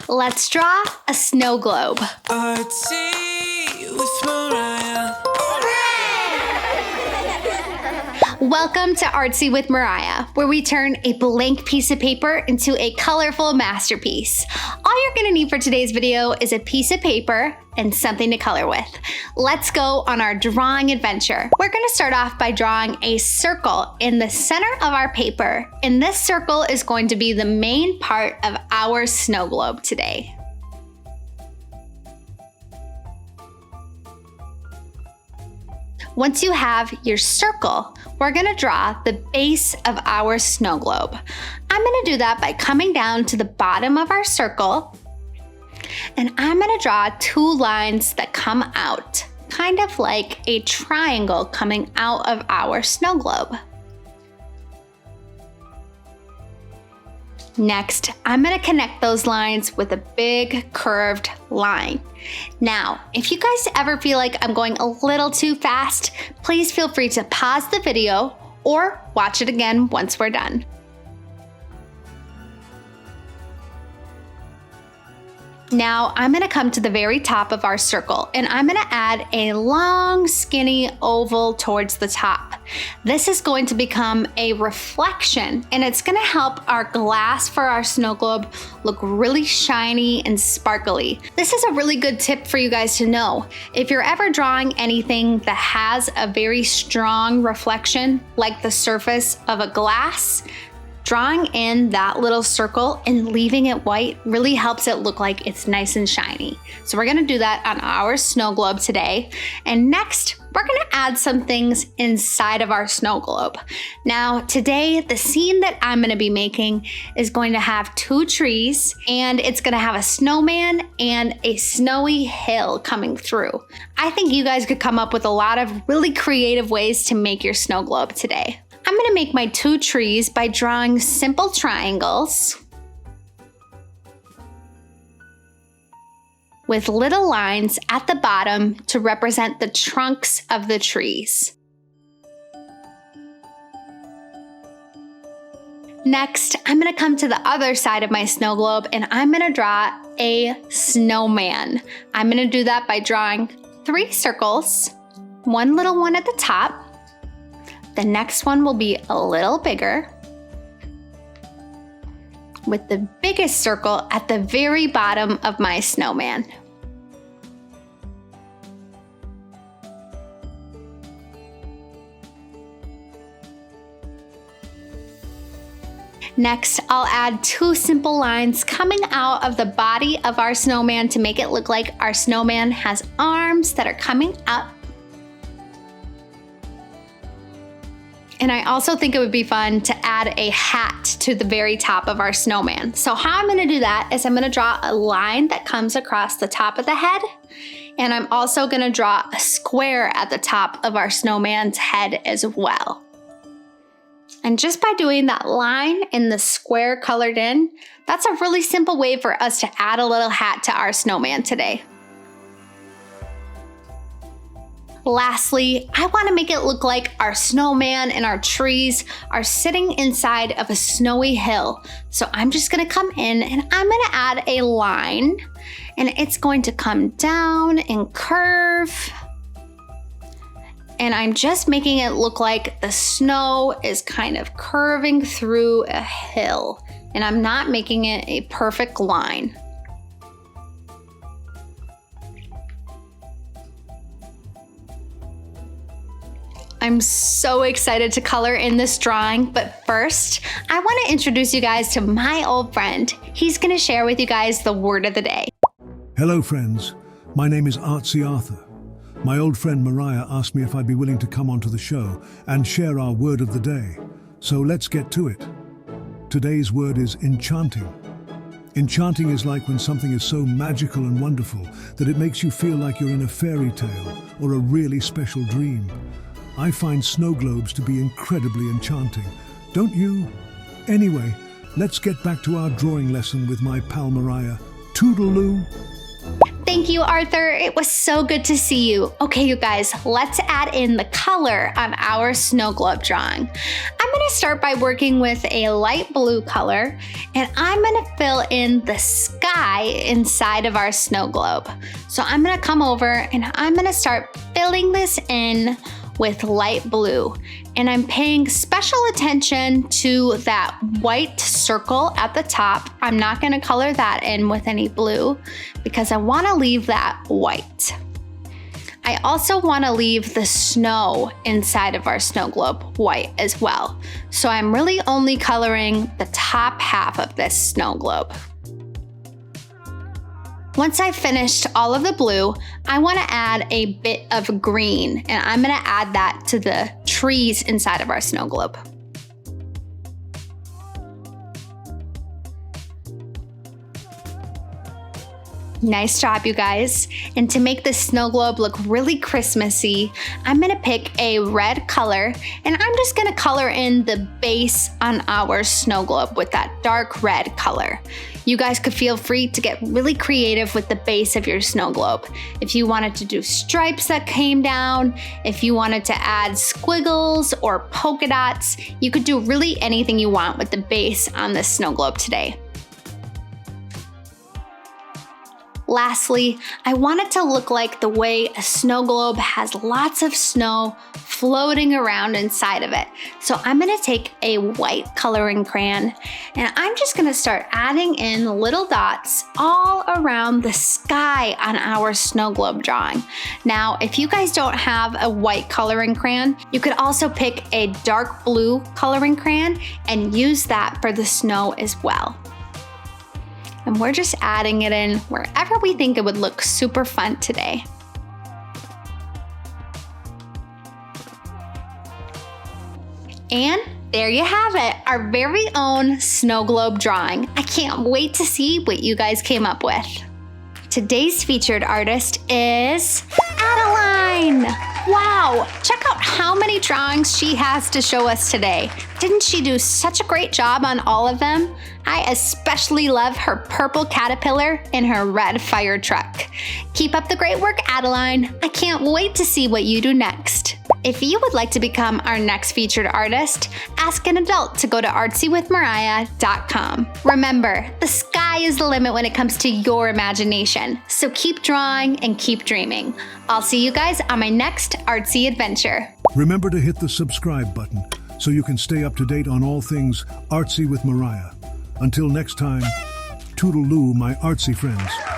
Let's draw a snow globe. Artsy with Mariah. Welcome to Artsy with Mariah, where we turn a blank piece of paper into a colorful masterpiece. All you're gonna need for today's video is a piece of paper and something to color with. Let's go on our drawing adventure. We're gonna start off by drawing a circle in the center of our paper, and this circle is going to be the main part of our snow globe today. Once you have your circle, we're gonna draw the base of our snow globe. I'm gonna do that by coming down to the bottom of our circle, and I'm gonna draw two lines that come out, kind of like a triangle coming out of our snow globe. Next, I'm gonna connect those lines with a big curved line. Now, if you guys ever feel like I'm going a little too fast, please feel free to pause the video or watch it again once we're done. Now, I'm gonna come to the very top of our circle, and I'm gonna add a long, skinny oval towards the top. This is going to become a reflection, and it's gonna help our glass for our snow globe look really shiny and sparkly. This is a really good tip for you guys to know. If you're ever drawing anything that has a very strong reflection, like the surface of a glass, drawing in that little circle and leaving it white really helps it look like it's nice and shiny. So we're gonna do that on our snow globe today. And next, we're gonna add some things inside of our snow globe. Now, today, the scene that I'm gonna be making is going to have two trees, and it's gonna have a snowman and a snowy hill coming through. I think you guys could come up with a lot of really creative ways to make your snow globe today. I'm gonna make my two trees by drawing simple triangles with little lines at the bottom to represent the trunks of the trees. Next, I'm gonna come to the other side of my snow globe, and I'm gonna draw a snowman. I'm gonna do that by drawing 3 circles, one little one at the top. The next one will be a little bigger, with the biggest circle at the very bottom of my snowman. Next, I'll add 2 simple lines coming out of the body of our snowman to make it look like our snowman has arms that are coming up. And I also think it would be fun to add a hat to the very top of our snowman. So how I'm gonna do that is I'm gonna draw a line that comes across the top of the head, and I'm also gonna draw a square at the top of our snowman's head as well. And just by doing that line and the square colored in, that's a really simple way for us to add a little hat to our snowman today. Lastly, I want to make it look like our snowman and our trees are sitting inside of a snowy hill. So I'm just going to come in and I'm going to add a line, and it's going to come down and curve. And I'm just making it look like the snow is kind of curving through a hill, and I'm not making it a perfect line. I'm so excited to color in this drawing, but first, I want to introduce you guys to my old friend. He's going to share with you guys the word of the day. Hello friends, my name is Artsy Arthur. My old friend Mariah asked me if I'd be willing to come onto the show and share our word of the day. So let's get to it. Today's word is enchanting. Enchanting is like when something is so magical and wonderful that it makes you feel like you're in a fairy tale or a really special dream. I find snow globes to be incredibly enchanting. Don't you? Anyway, let's get back to our drawing lesson with my pal Mariah. Toodaloo! Thank you, Arthur. It was so good to see you. Okay, you guys, let's add in the color on our snow globe drawing. I'm gonna start by working with a light blue color, and I'm gonna fill in the sky inside of our snow globe. So I'm gonna come over and I'm gonna start filling this in with light blue. And I'm paying special attention to that white circle at the top. I'm not gonna color that in with any blue because I wanna leave that white. I also wanna leave the snow inside of our snow globe white as well. So I'm really only coloring the top half of this snow globe. Once I've finished all of the blue, I want to add a bit of green, and I'm going to add that to the trees inside of our snow globe. Nice job, you guys. And to make this snow globe look really Christmassy, I'm gonna pick a red color and I'm just gonna color in the base on our snow globe with that dark red color. You guys could feel free to get really creative with the base of your snow globe. If you wanted to do stripes that came down, if you wanted to add squiggles or polka dots, you could do really anything you want with the base on this snow globe today. Lastly, I want it to look like the way a snow globe has lots of snow floating around inside of it. So I'm gonna take a white coloring crayon and I'm just gonna start adding in little dots all around the sky on our snow globe drawing. Now, if you guys don't have a white coloring crayon, you could also pick a dark blue coloring crayon and use that for the snow as well. And we're just adding it in wherever we think it would look super fun today. And there you have it, our very own snow globe drawing. I can't wait to see what you guys came up with. Today's featured artist is Adeline. Wow, check out how many drawings she has to show us today. Didn't she do such a great job on all of them? I especially love her purple caterpillar and her red fire truck. Keep up the great work, Adeline. I can't wait to see what you do next. If you would like to become our next featured artist, ask an adult to go to artsywithmariah.com. Remember, the sky is the limit when it comes to your imagination, so keep drawing and keep dreaming. I'll see you guys on my next artsy adventure. Remember to hit the subscribe button so you can stay up to date on all things Artsy with Mariah. Until next time, toodaloo, my artsy friends.